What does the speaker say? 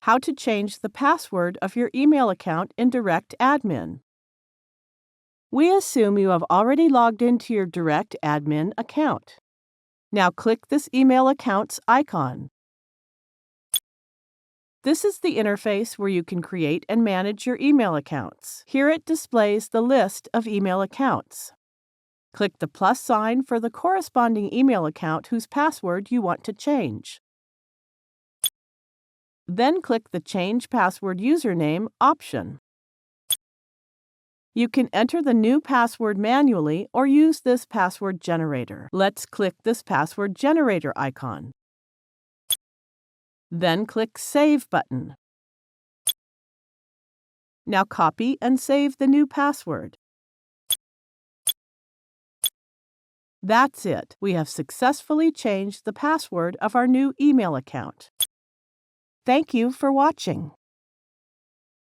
How to change the password of your email account in DirectAdmin. We assume you have already logged into your DirectAdmin account. Now click this email account's icon. This is the interface where you can create and manage your email accounts. Here it displays the list of email accounts. Click the plus sign for the corresponding email account whose password you want to change. Then click the Change Password Username option. You can enter the new password manually or use this password generator. Let's click this password generator icon. Then click Save button. Now copy and save the new password. That's it. We have successfully changed the password of our new email account. Thank you for watching.